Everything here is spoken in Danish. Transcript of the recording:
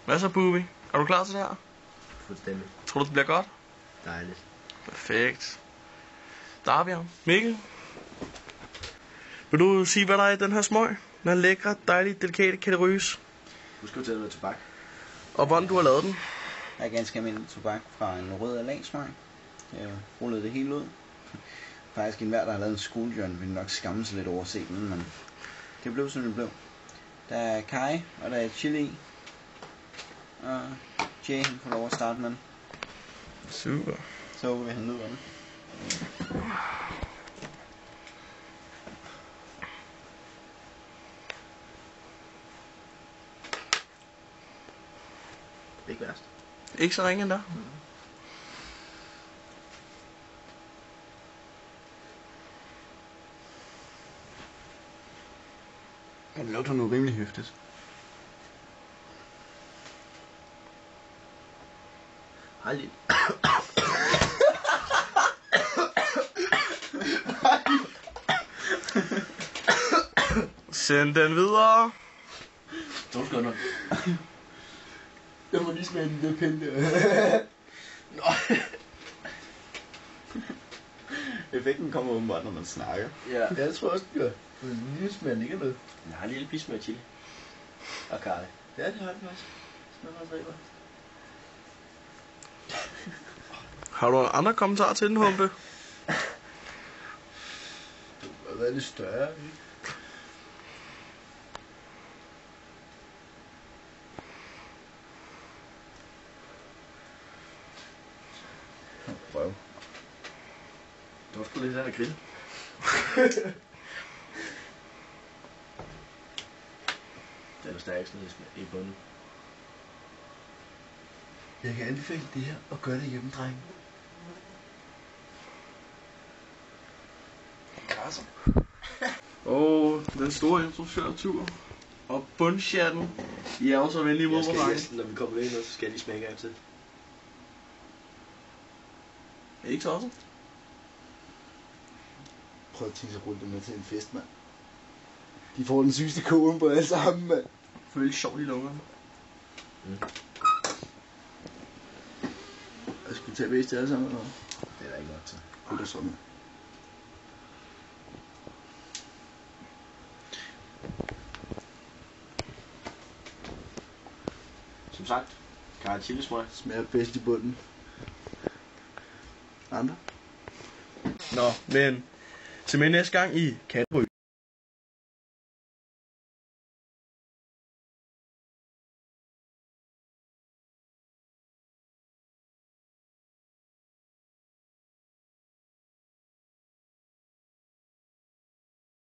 Hvad så, Bubi? Er du klar til det her? Fuldstændig. Tror du, det bliver godt? Dejligt. Perfekt. Davian, Mikkel. Vil du sige, hvad der er i den her smøg? Den er lækre, dejlige, delikate katerys. Husk at tage noget tobak. Og hvordan du har lavet den? Jeg er ganske almindelig tobak fra en rød alagsmag. Jeg rullede det hele ud. Faktisk enhver, der har lavet en skolejørn, vil nok skamme sig lidt over at se den, men det blev, som det blev. Der er kaj, og der er chili i. Og Jay, han får lov at starte med den. Super. Så håber vi, han nyder den. Ikke værst. Ikke så ringe endda. Det lugter nu rimelig høftigt. Hej lige. Send den videre. To sekunder. Jeg må lige smage den der pind der. Nå. Effekten kommer åbenbart, når man snakker. Ja. Jeg tror også, det gør. En lille smag ikke noget. Jeg har en lille pis med chili. Og karry. Ja, det har det faktisk. Smager faktisk rigtig godt. Har du andre kommentarer til den, Humpe? Det har været lidt større, ikke? Prøv. Du har sgu lidt af grill. Den er stærkest i bunden. Jeg kan anbefale det her og gøre det hjemme, drenge. Krasser. Den store instruktørtur. Og bundschatten. I er også venlige mod Jeg skal mig. næsten, når vi kommer ind, så skal jeg lige smage af til. Er I ikke tosset? Prøv at tisse rundt med til en fest, mand. De får den sygeste kogen på alle sammen, mand. Føles sjovt i lungerne. Jeg skulle tage væs til alle sammen, eller? Det er der ikke nok til. Det er sådan. Som sagt, karry chili smøg. Smager bedst i bunden. Andre? Nå, men til med næste gang i Katteryg.